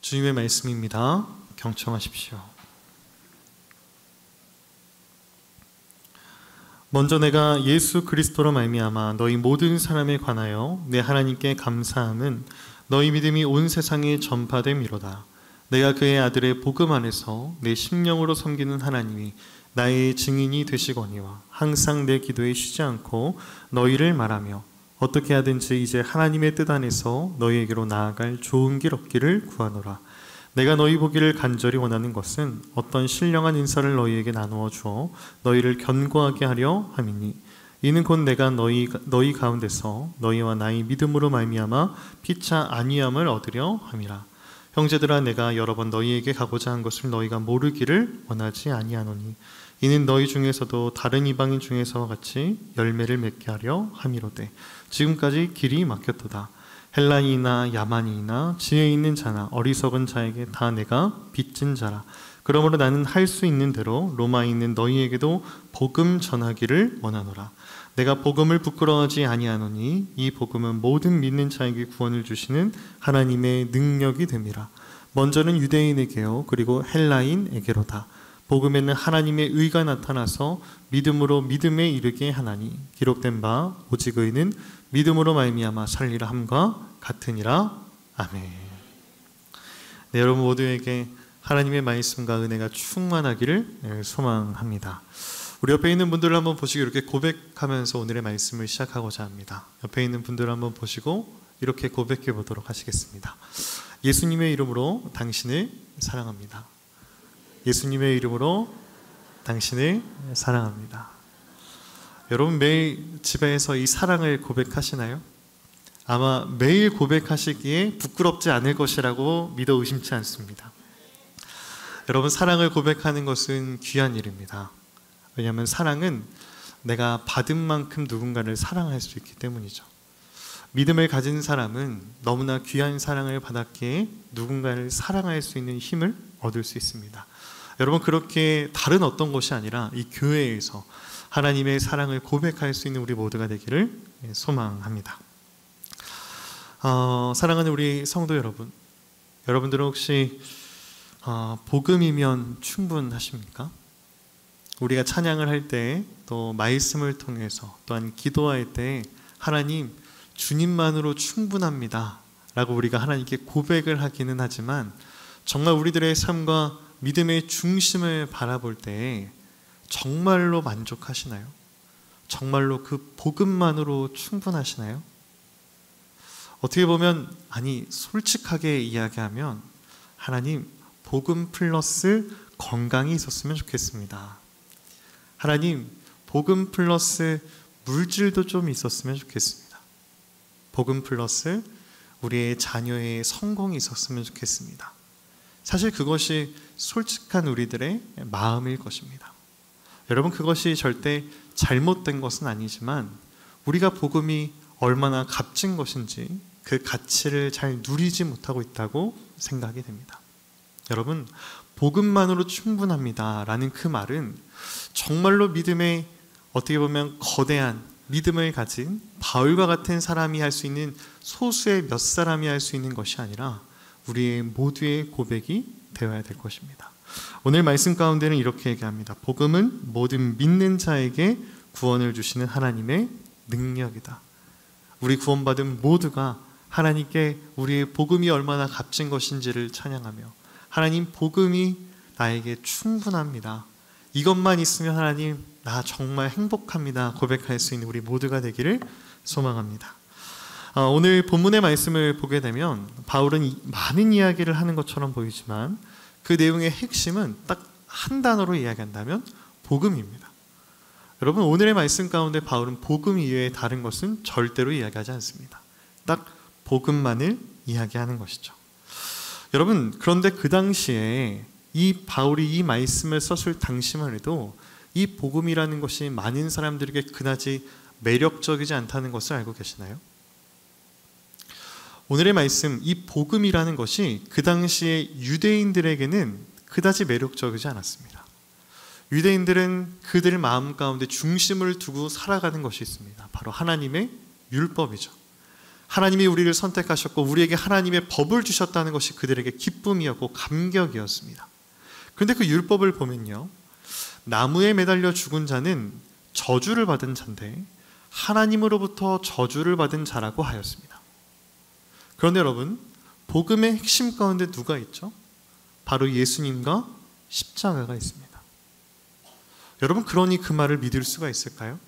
주님의 말씀입니다. 경청하십시오. 먼저 내가 예수 그리스도로 말미암아 너희 모든 사람에 관하여 내 하나님께 감사함은 너희 믿음이 온 세상에 전파됨이로다. 내가 그의 아들의 복음 안에서 내 심령으로 섬기는 하나님이 나의 증인이 되시거니와 항상 내 기도에 쉬지 않고 너희를 말하며 어떻게 하든지 이제 하나님의 뜻 안에서 너희에게로 나아갈 좋은 길 얻기를 구하노라. 내가 너희 보기를 간절히 원하는 것은 어떤 신령한 인사를 너희에게 나누어 주어 너희를 견고하게 하려 함이니 이는 곧 내가 너희 가운데서 너희와 나의 믿음으로 말미암아 피차 안위함을 얻으려 함이라. 형제들아, 내가 여러 번 너희에게 가고자 한 것을 너희가 모르기를 원하지 아니하노니 이는 너희 중에서도 다른 이방인 중에서와 같이 열매를 맺게 하려 함이로되 지금까지 길이 막혔도다. 헬라인이나 야만인이나 지혜 있는 자나 어리석은 자에게 다 내가 빚진 자라. 그러므로 나는 할 수 있는 대로 로마에 있는 너희에게도 복음 전하기를 원하노라. 내가 복음을 부끄러워하지 아니하노니 이 복음은 모든 믿는 자에게 구원을 주시는 하나님의 능력이 됨이라. 먼저는 유대인에게요 그리고 헬라인에게로다. 복음에는 하나님의 의가 나타나서 믿음으로 믿음에 이르게 하나니 기록된 바 오직 의는 믿음으로 말미암아 살리라 함과 같으니라. 아멘. 네, 여러분 모두에게 하나님의 말씀과 은혜가 충만하기를 소망합니다. 우리 옆에 있는 분들을 한번 보시고 이렇게 고백하면서 오늘의 말씀을 시작하고자 합니다. 옆에 있는 분들을 한번 보시고 이렇게 고백해 보도록 하시겠습니다. 예수님의 이름으로 당신을 사랑합니다. 예수님의 이름으로 당신을 사랑합니다. 여러분 매일 집에서 이 사랑을 고백하시나요? 아마 매일 고백하시기에 부끄럽지 않을 것이라고 믿어 의심치 않습니다. 여러분, 사랑을 고백하는 것은 귀한 일입니다. 왜냐하면 사랑은 내가 받은 만큼 누군가를 사랑할 수 있기 때문이죠. 믿음을 가진 사람은 너무나 귀한 사랑을 받았기에 누군가를 사랑할 수 있는 힘을 얻을 수 있습니다. 여러분, 그렇게 다른 어떤 것이 아니라 이 교회에서 하나님의 사랑을 고백할 수 있는 우리 모두가 되기를 소망합니다. 사랑하는 우리 성도 여러분, 여러분들은 혹시 복음이면 충분하십니까? 우리가 찬양을 할 때 또 말씀을 통해서 또한 기도할 때 하나님 주님만으로 충분합니다 라고 우리가 하나님께 고백을 하기는 하지만 정말 우리들의 삶과 믿음의 중심을 바라볼 때 정말로 만족하시나요? 정말로 그 복음만으로 충분하시나요? 어떻게 보면 솔직하게 이야기하면 하나님 복음 플러스 건강이 있었으면 좋겠습니다. 하나님 복음 플러스 물질도 좀 있었으면 좋겠습니다. 복음 플러스 우리의 자녀의 성공이 있었으면 좋겠습니다. 사실 그것이 솔직한 우리들의 마음일 것입니다. 여러분, 그것이 절대 잘못된 것은 아니지만 우리가 복음이 얼마나 값진 것인지 그 가치를 잘 누리지 못하고 있다고 생각이 됩니다. 여러분, 복음만으로 충분합니다 라는 그 말은 정말로 믿음의 어떻게 보면 거대한 믿음을 가진 바울과 같은 사람이 할 수 있는 소수의 몇 사람이 할 수 있는 것이 아니라 우리의 모두의 고백이 되어야 될 것입니다. 오늘 말씀 가운데는 이렇게 얘기합니다. 복음은 모든 믿는 자에게 구원을 주시는 하나님의 능력이다. 우리 구원받은 모두가 하나님께 우리의 복음이 얼마나 값진 것인지를 찬양하며 하나님 복음이 나에게 충분합니다. 이것만 있으면 하나님 나 정말 행복합니다 고백할 수 있는 우리 모두가 되기를 소망합니다. 오늘 본문의 말씀을 보게 되면 바울은 많은 이야기를 하는 것처럼 보이지만 그 내용의 핵심은 딱 한 단어로 이야기한다면 복음입니다. 여러분, 오늘의 말씀 가운데 바울은 복음 이외에 다른 것은 절대로 이야기하지 않습니다. 딱 복음만을 이야기하는 것이죠. 여러분, 그런데 그 당시에 이 바울이 이 말씀을 썼을 당시만 해도 이 복음이라는 것이 많은 사람들에게 그다지 매력적이지 않다는 것을 알고 계시나요? 오늘의 말씀, 이 복음이라는 것이 그 당시에 유대인들에게는 그다지 매력적이지 않았습니다. 유대인들은 그들 마음 가운데 중심을 두고 살아가는 것이 있습니다. 바로 하나님의 율법이죠. 하나님이 우리를 선택하셨고 우리에게 하나님의 법을 주셨다는 것이 그들에게 기쁨이었고 감격이었습니다. 그런데 그 율법을 보면요, 나무에 매달려 죽은 자는 저주를 받은 자인데 하나님으로부터 저주를 받은 자라고 하였습니다. 그런데 여러분, 복음의 핵심 가운데 누가 있죠? 바로 예수님과 십자가가 있습니다. 여러분, 그러니 그 말을 믿을 수가 있을까요?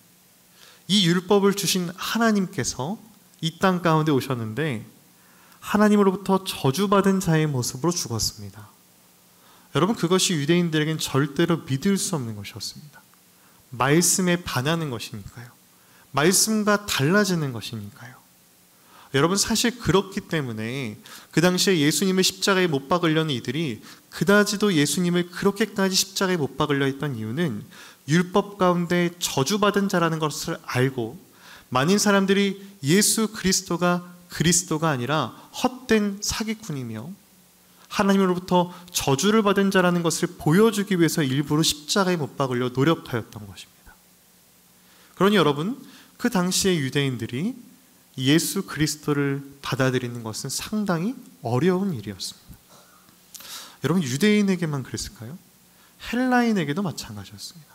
이 율법을 주신 하나님께서 이 땅 가운데 오셨는데 하나님으로부터 저주받은 자의 모습으로 죽었습니다. 여러분, 그것이 유대인들에겐 절대로 믿을 수 없는 것이었습니다. 말씀에 반하는 것이니까요. 말씀과 달라지는 것이니까요. 여러분, 사실 그렇기 때문에 그 당시에 예수님을 십자가에 못 박으려는 이들이 그다지도 예수님을 그렇게까지 십자가에 못 박으려 했던 이유는 율법 가운데 저주받은 자라는 것을 알고 많은 사람들이 예수 그리스도가 아니라 헛된 사기꾼이며 하나님으로부터 저주를 받은 자라는 것을 보여주기 위해서 일부러 십자가에 못 박으려 노력하였던 것입니다. 그러니 여러분, 그 당시의 유대인들이 예수 그리스도를 받아들이는 것은 상당히 어려운 일이었습니다. 여러분, 유대인에게만 그랬을까요? 헬라인에게도 마찬가지였습니다.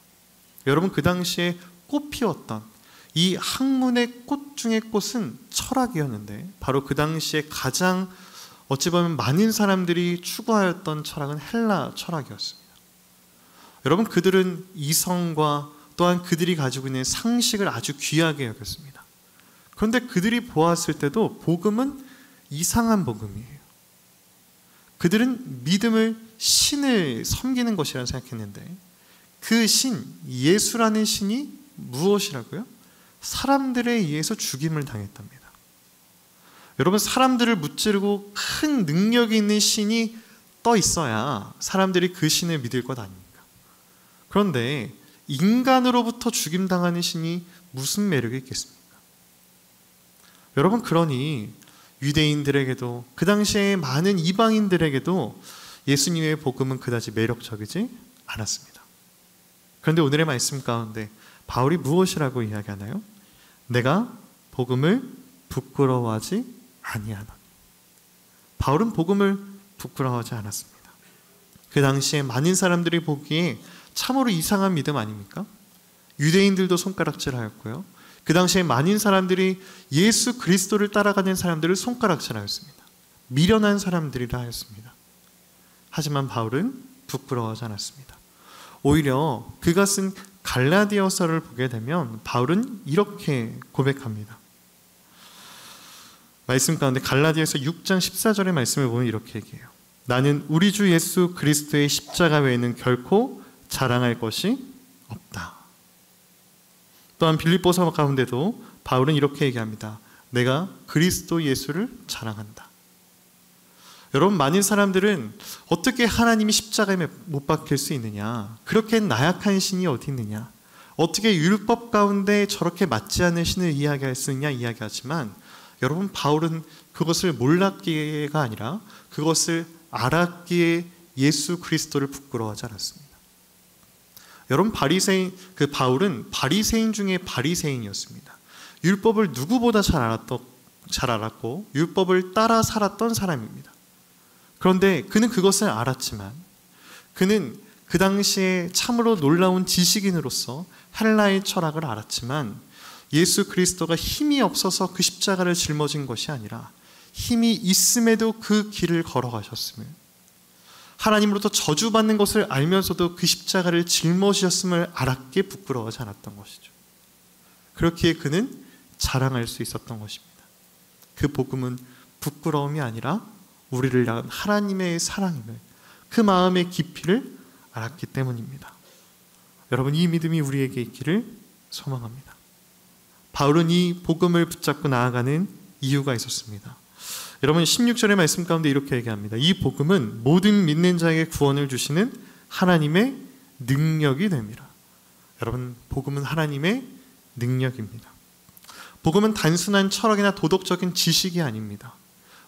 여러분, 그 당시에 꽃피웠던 이 학문의 꽃 중의 꽃은 철학이었는데 바로 그 당시에 가장 어찌 보면 많은 사람들이 추구하였던 철학은 헬라 철학이었습니다. 여러분, 그들은 이성과 또한 그들이 가지고 있는 상식을 아주 귀하게 여겼습니다. 그런데 그들이 보았을 때도 복음은 이상한 복음이에요. 그들은 믿음을 신을 섬기는 것이라 생각했는데 그 신, 예수라는 신이 무엇이라고요? 사람들에 의해서 죽임을 당했답니다. 여러분, 사람들을 무찌르고 큰 능력이 있는 신이 떠 있어야 사람들이 그 신을 믿을 것 아닙니까? 그런데 인간으로부터 죽임당하는 신이 무슨 매력이 있겠습니까? 여러분, 그러니 유대인들에게도 그 당시에 많은 이방인들에게도 예수님의 복음은 그다지 매력적이지 않았습니다. 그런데 오늘의 말씀 가운데 바울이 무엇이라고 이야기하나요? 내가 복음을 부끄러워하지 아니하노니. 바울은 복음을 부끄러워하지 않았습니다. 그 당시에 많은 사람들이 보기에 참으로 이상한 믿음 아닙니까? 유대인들도 손가락질하였고요. 그 당시에 많은 사람들이 예수 그리스도를 따라가는 사람들을 손가락질하였습니다. 미련한 사람들이라 하였습니다. 하지만 바울은 부끄러워하지 않았습니다. 오히려 그가 쓴 갈라디아서를 보게 되면 바울은 이렇게 고백합니다. 말씀 가운데 갈라디아서 6장 14절의 말씀을 보면 이렇게 얘기해요. 나는 우리 주 예수 그리스도의 십자가 외에는 결코 자랑할 것이 없다. 또한 빌립보서 가운데도 바울은 이렇게 얘기합니다. 내가 그리스도 예수를 자랑한다. 여러분, 많은 사람들은 어떻게 하나님이 십자가에 못 박힐 수 있느냐, 그렇게 나약한 신이 어디 있느냐, 어떻게 율법 가운데 저렇게 맞지 않는 신을 이야기할 수 있냐 이야기하지만 여러분, 바울은 그것을 몰랐기가 아니라 그것을 알았기에 예수 그리스도를 부끄러워하지 않았습니다. 여러분, 바울은 바리새인 중에 바리새인이었습니다. 율법을 누구보다 잘 알았고 율법을 따라 살았던 사람입니다. 그런데 그는 그것을 알았지만 그는 그 당시에 참으로 놀라운 지식인으로서 헬라의 철학을 알았지만 예수 그리스도가 힘이 없어서 그 십자가를 짊어진 것이 아니라 힘이 있음에도 그 길을 걸어가셨음을, 하나님으로부터 저주받는 것을 알면서도 그 십자가를 짊어지셨음을 알았기에 부끄러워하지 않았던 것이죠. 그렇기에 그는 자랑할 수 있었던 것입니다. 그 복음은 부끄러움이 아니라 우리를 향한 하나님의 사랑임을, 그 마음의 깊이를 알았기 때문입니다. 여러분, 이 믿음이 우리에게 있기를 소망합니다. 바울은 이 복음을 붙잡고 나아가는 이유가 있었습니다. 여러분, 16절의 말씀 가운데 이렇게 얘기합니다. 이 복음은 모든 믿는 자에게 구원을 주시는 하나님의 능력이 됩니다. 여러분, 복음은 하나님의 능력입니다. 복음은 단순한 철학이나 도덕적인 지식이 아닙니다.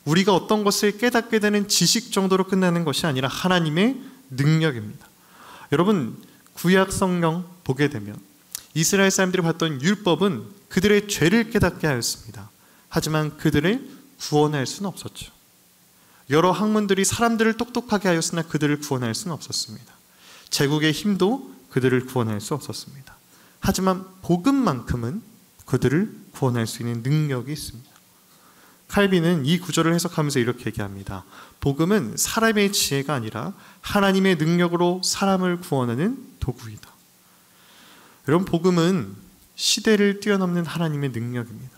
우리가 어떤 것을 깨닫게 되는 지식 정도로 끝나는 것이 아니라 하나님의 능력입니다. 여러분, 구약 성경 보게 되면 이스라엘 사람들이 봤던 율법은 그들의 죄를 깨닫게 하였습니다. 하지만 그들을 구원할 수는 없었죠. 여러 학문들이 사람들을 똑똑하게 하였으나 그들을 구원할 수는 없었습니다. 제국의 힘도 그들을 구원할 수 없었습니다. 하지만 복음만큼은 그들을 구원할 수 있는 능력이 있습니다. 칼빈은 이 구절을 해석하면서 이렇게 얘기합니다. 복음은 사람의 지혜가 아니라 하나님의 능력으로 사람을 구원하는 도구이다. 여러분, 복음은 시대를 뛰어넘는 하나님의 능력입니다.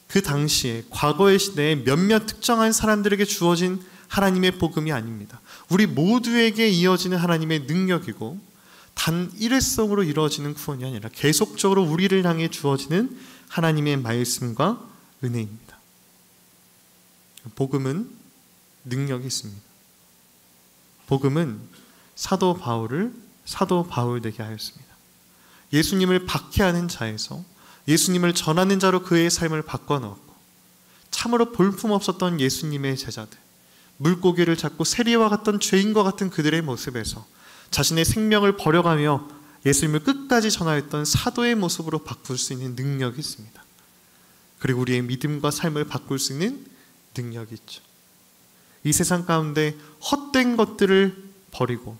그 당시에, 과거의 시대에 몇몇 특정한 사람들에게 주어진 하나님의 복음이 아닙니다. 우리 모두에게 이어지는 하나님의 능력이고, 단 일회성으로 이루어지는 구원이 아니라 계속적으로 우리를 향해 주어지는 하나님의 말씀과 은혜입니다. 복음은 능력이 있습니다. 복음은 사도 바울을 사도 바울 되게 하였습니다. 예수님을 박해하는 자에서 예수님을 전하는 자로 그의 삶을 바꿔놓았고, 참으로 볼품없었던 예수님의 제자들, 물고기를 잡고 세리와 같던 죄인과 같은 그들의 모습에서 자신의 생명을 버려가며 예수님을 끝까지 전하였던 사도의 모습으로 바꿀 수 있는 능력이 있습니다. 그리고 우리의 믿음과 삶을 바꿀 수 있는 능력이 있죠. 이 세상 가운데 헛된 것들을 버리고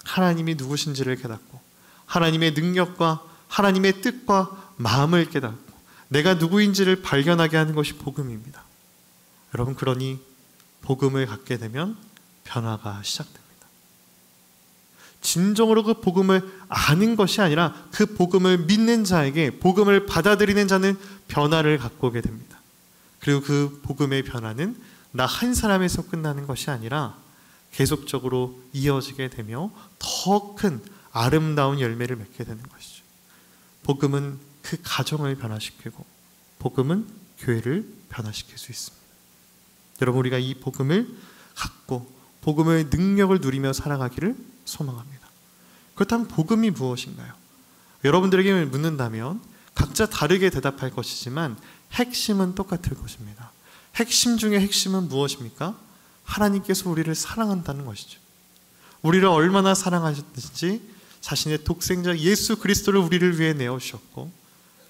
하나님이 누구신지를 깨닫고 하나님의 능력과 하나님의 뜻과 마음을 깨닫고 내가 누구인지를 발견하게 하는 것이 복음입니다. 여러분, 그러니 복음을 갖게 되면 변화가 시작됩니다. 진정으로 그 복음을 아는 것이 아니라 그 복음을 믿는 자에게, 복음을 받아들이는 자는 변화를 갖고 오게 됩니다. 그리고 그 복음의 변화는 나 한 사람에서 끝나는 것이 아니라 계속적으로 이어지게 되며 더 큰 아름다운 열매를 맺게 되는 것이죠. 복음은 그 가정을 변화시키고 복음은 교회를 변화시킬 수 있습니다. 여러분, 우리가 이 복음을 갖고 복음의 능력을 누리며 살아가기를 소망합니다. 그렇다면 복음이 무엇인가요? 여러분들에게 묻는다면 각자 다르게 대답할 것이지만 핵심은 똑같을 것입니다. 핵심 중에 핵심은 무엇입니까? 하나님께서 우리를 사랑한다는 것이죠. 우리를 얼마나 사랑하셨는지 자신의 독생자 예수 그리스도를 우리를 위해 내어주셨고,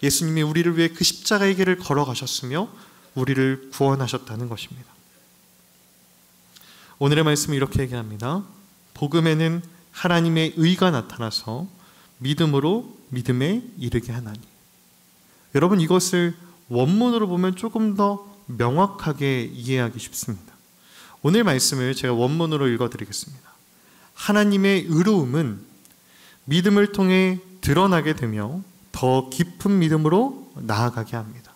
예수님이 우리를 위해 그 십자가의 길을 걸어가셨으며 우리를 구원하셨다는 것입니다. 오늘의 말씀은 이렇게 얘기합니다. 복음에는 하나님의 의가 나타나서 믿음으로 믿음에 이르게 하나니. 여러분, 이것을 원문으로 보면 조금 더 명확하게 이해하기 쉽습니다. 오늘 말씀을 제가 원문으로 읽어드리겠습니다. 하나님의 의로움은 믿음을 통해 드러나게 되며 더 깊은 믿음으로 나아가게 합니다.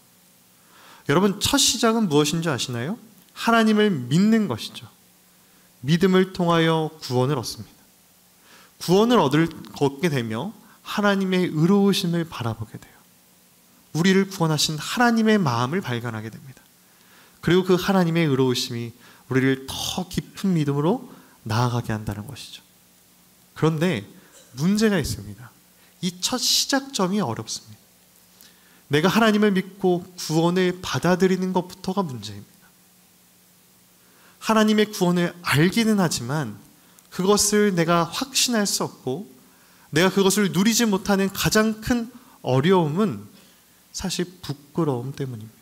여러분, 첫 시작은 무엇인지 아시나요? 하나님을 믿는 것이죠. 믿음을 통하여 구원을 얻습니다. 구원을 얻게 되며 하나님의 의로우심을 바라보게 돼요. 우리를 구원하신 하나님의 마음을 발견하게 됩니다. 그리고 그 하나님의 의로우심이 우리를 더 깊은 믿음으로 나아가게 한다는 것이죠. 그런데 문제가 있습니다. 이 첫 시작점이 어렵습니다. 내가 하나님을 믿고 구원을 받아들이는 것부터가 문제입니다. 하나님의 구원을 알기는 하지만 그것을 내가 확신할 수 없고 내가 그것을 누리지 못하는 가장 큰 어려움은 사실 부끄러움 때문입니다.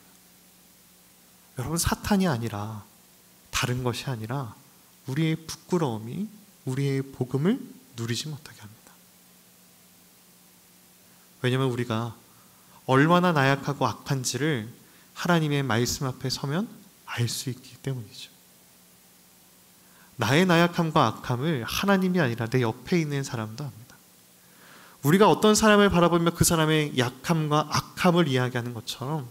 여러분, 사탄이 아니라, 다른 것이 아니라 우리의 부끄러움이 우리의 복음을 누리지 못하게 합니다. 왜냐하면 우리가 얼마나 나약하고 악한지를 하나님의 말씀 앞에 서면 알 수 있기 때문이죠. 나의 나약함과 악함을 하나님이 아니라 내 옆에 있는 사람도 압니다. 우리가 어떤 사람을 바라보며 그 사람의 약함과 악함을 이야기하는 것처럼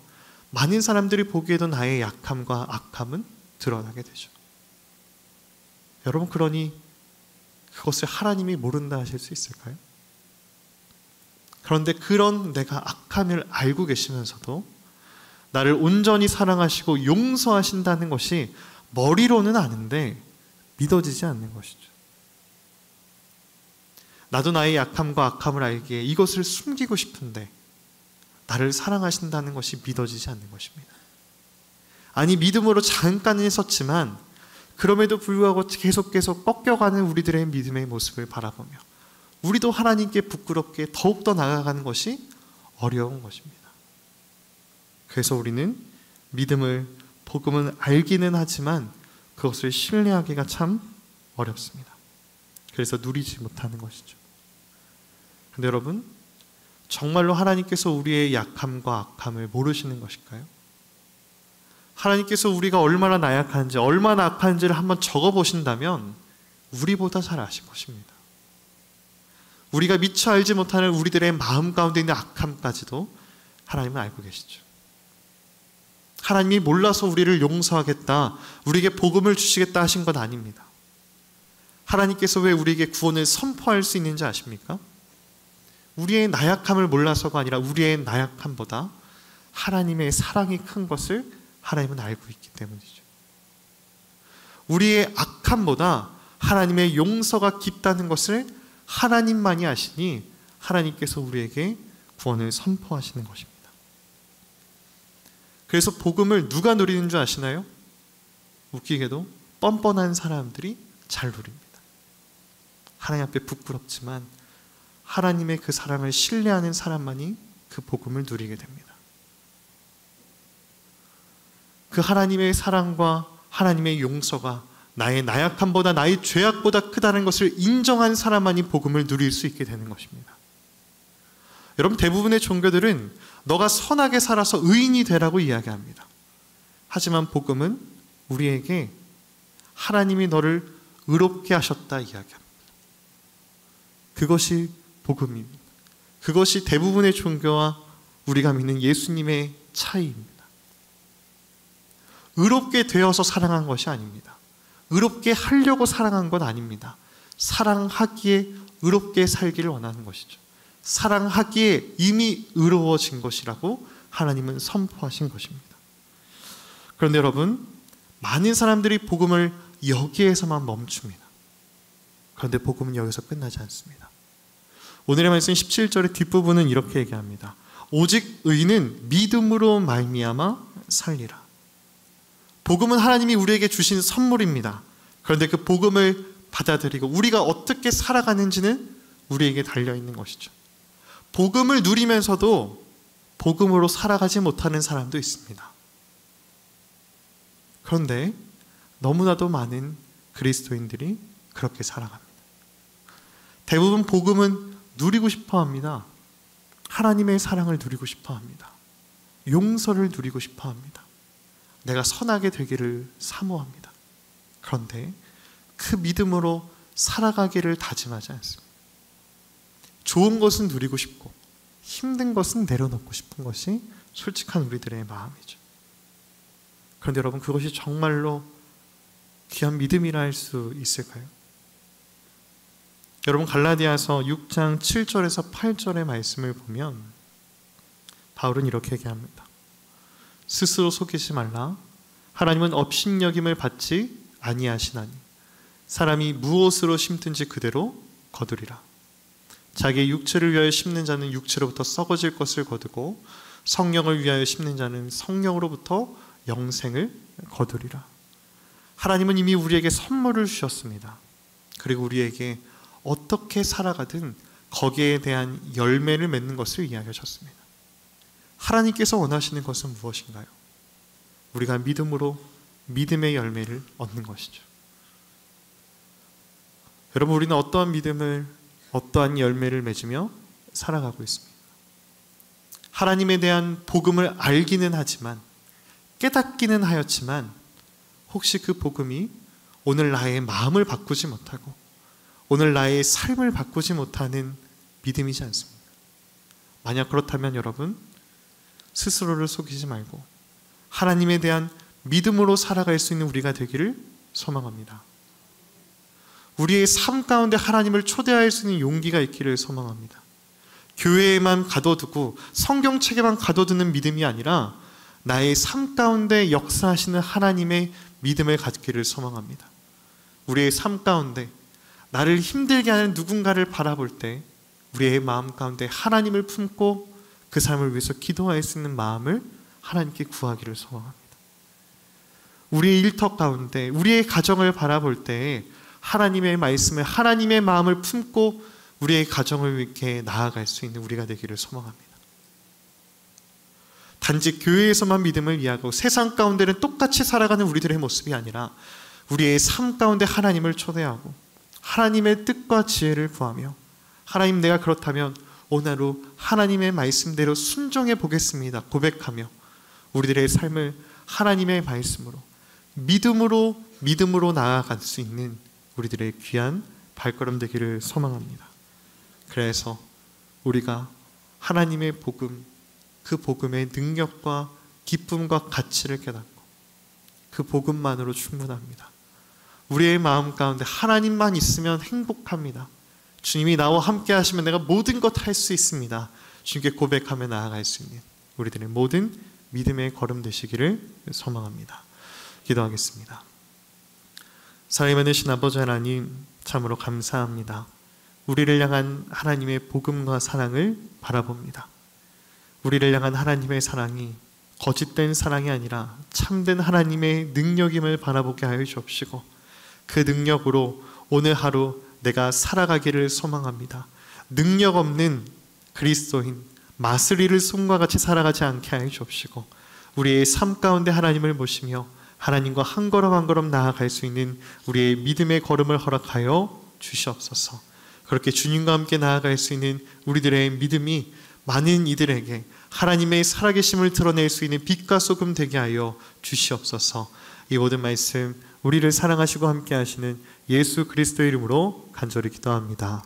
많은 사람들이 보기에도 나의 약함과 악함은 드러나게 되죠. 여러분, 그러니 그것을 하나님이 모른다 하실 수 있을까요? 그런데 그런 내가 악함을 알고 계시면서도 나를 온전히 사랑하시고 용서하신다는 것이 머리로는 아는데 믿어지지 않는 것이죠. 나도 나의 약함과 악함을 알기에 이것을 숨기고 싶은데 나를 사랑하신다는 것이 믿어지지 않는 것입니다. 아니, 믿음으로 잠깐은 섰지만 그럼에도 불구하고 계속 꺾여가는 우리들의 믿음의 모습을 바라보며 우리도 하나님께 부끄럽게 더욱더 나아가는 것이 어려운 것입니다. 그래서 우리는 복음은 알기는 하지만 그것을 신뢰하기가 참 어렵습니다. 그래서 누리지 못하는 것이죠. 그런데 여러분, 정말로 하나님께서 우리의 약함과 악함을 모르시는 것일까요? 하나님께서 우리가 얼마나 나약한지, 얼마나 악한지를 한번 적어보신다면 우리보다 잘 아실 것입니다. 우리가 미처 알지 못하는 우리들의 마음 가운데 있는 악함까지도 하나님은 알고 계시죠. 하나님이 몰라서 우리를 용서하겠다, 우리에게 복음을 주시겠다 하신 건 아닙니다. 하나님께서 왜 우리에게 구원을 선포할 수 있는지 아십니까? 우리의 나약함을 몰라서가 아니라 우리의 나약함보다 하나님의 사랑이 큰 것을 하나님은 알고 있기 때문이죠. 우리의 악함보다 하나님의 용서가 깊다는 것을 하나님만이 아시니 하나님께서 우리에게 구원을 선포하시는 것입니다. 그래서 복음을 누가 누리는 줄 아시나요? 웃기게도 뻔뻔한 사람들이 잘 누립니다. 하나님 앞에 부끄럽지만 하나님의 그 사랑을 신뢰하는 사람만이 그 복음을 누리게 됩니다. 그 하나님의 사랑과 하나님의 용서가 나의 나약함보다, 나의 죄악보다 크다는 것을 인정한 사람만이 복음을 누릴 수 있게 되는 것입니다. 여러분, 대부분의 종교들은 너가 선하게 살아서 의인이 되라고 이야기합니다. 하지만 복음은 우리에게 하나님이 너를 의롭게 하셨다 이야기합니다. 그것이 복음입니다. 그것이 대부분의 종교와 우리가 믿는 예수님의 차이입니다. 의롭게 되어서 사랑한 것이 아닙니다. 의롭게 하려고 사랑한 건 아닙니다. 사랑하기에 의롭게 살기를 원하는 것이죠. 사랑하기에 이미 의로워진 것이라고 하나님은 선포하신 것입니다. 그런데 여러분, 많은 사람들이 복음을 여기에서만 멈춥니다. 그런데 복음은 여기서 끝나지 않습니다. 오늘의 말씀 17절의 뒷부분은 이렇게 얘기합니다. 오직 의인은 믿음으로 말미암아 살리라. 복음은 하나님이 우리에게 주신 선물입니다. 그런데 그 복음을 받아들이고 우리가 어떻게 살아가는지는 우리에게 달려있는 것이죠. 복음을 누리면서도 복음으로 살아가지 못하는 사람도 있습니다. 그런데 너무나도 많은 그리스도인들이 그렇게 살아갑니다. 대부분 복음은 누리고 싶어 합니다. 하나님의 사랑을 누리고 싶어 합니다. 용서를 누리고 싶어 합니다. 내가 선하게 되기를 사모합니다. 그런데 그 믿음으로 살아가기를 다짐하지 않습니다. 좋은 것은 누리고 싶고 힘든 것은 내려놓고 싶은 것이 솔직한 우리들의 마음이죠. 그런데 여러분, 그것이 정말로 귀한 믿음이라 할 수 있을까요? 여러분, 갈라디아서 6장 7절에서 8절의 말씀을 보면 바울은 이렇게 얘기합니다. 스스로 속이지 말라. 하나님은 업신여김을 받지 아니하시나니 사람이 무엇으로 심든지 그대로 거두리라. 자기의 육체를 위하여 심는 자는 육체로부터 썩어질 것을 거두고 성령을 위하여 심는 자는 성령으로부터 영생을 거두리라. 하나님은 이미 우리에게 선물을 주셨습니다. 그리고 우리에게 어떻게 살아가든 거기에 대한 열매를 맺는 것을 이야기하셨습니다. 하나님께서 원하시는 것은 무엇인가요? 우리가 믿음으로 믿음의 열매를 얻는 것이죠. 여러분, 우리는 어떠한 믿음을, 어떠한 열매를 맺으며 살아가고 있습니다. 하나님에 대한 복음을 알기는 하지만, 깨닫기는 하였지만, 혹시 그 복음이 오늘 나의 마음을 바꾸지 못하고 오늘 나의 삶을 바꾸지 못하는 믿음이지 않습니까? 만약 그렇다면 여러분, 스스로를 속이지 말고 하나님에 대한 믿음으로 살아갈 수 있는 우리가 되기를 소망합니다. 우리의 삶 가운데 하나님을 초대할 수 있는 용기가 있기를 소망합니다. 교회에만 가둬두고 성경책에만 가둬두는 믿음이 아니라 나의 삶 가운데 역사하시는 하나님의 믿음을 갖기를 소망합니다. 우리의 삶 가운데 나를 힘들게 하는 누군가를 바라볼 때 우리의 마음 가운데 하나님을 품고 그 삶을 위해서 기도할 수 있는 마음을 하나님께 구하기를 소망합니다. 우리의 일터 가운데 우리의 가정을 바라볼 때 하나님의 말씀을, 하나님의 마음을 품고 우리의 가정을 이렇게 나아갈 수 있는 우리가 되기를 소망합니다. 단지 교회에서만 믿음을 이해하고 세상 가운데는 똑같이 살아가는 우리들의 모습이 아니라 우리의 삶 가운데 하나님을 초대하고 하나님의 뜻과 지혜를 구하며 하나님, 내가 그렇다면 오늘 하루 하나님의 말씀대로 순종해 보겠습니다 고백하며 우리들의 삶을 하나님의 말씀으로 믿음으로 나아갈 수 있는 우리들의 귀한 발걸음 되기를 소망합니다. 그래서 우리가 하나님의 복음, 그 복음의 능력과 기쁨과 가치를 깨닫고 그 복음만으로 충분합니다. 우리의 마음 가운데 하나님만 있으면 행복합니다. 주님이 나와 함께 하시면 내가 모든 것 할 수 있습니다. 주님께 고백하며 나아갈 수 있는 우리들의 모든 믿음의 걸음 되시기를 소망합니다. 기도하겠습니다. 사랑이 많으신 아버지 하나님, 참으로 감사합니다. 우리를 향한 하나님의 복음과 사랑을 바라봅니다. 우리를 향한 하나님의 사랑이 거짓된 사랑이 아니라 참된 하나님의 능력임을 바라보게 하여 주옵시고 그 능력으로 오늘 하루 내가 살아가기를 소망합니다. 능력 없는 그리스도인 마스리를 손과 같이 살아가지 않게 하여 주옵시고 우리의 삶 가운데 하나님을 모시며 하나님과 한 걸음 한 걸음 나아갈 수 있는 우리의 믿음의 걸음을 허락하여 주시옵소서. 그렇게 주님과 함께 나아갈 수 있는 우리들의 믿음이 많은 이들에게 하나님의 살아계심을 드러낼 수 있는 빛과 소금 되게 하여 주시옵소서. 이 모든 말씀 우리를 사랑하시고 함께 하시는 예수 그리스도의 이름으로 간절히 기도합니다.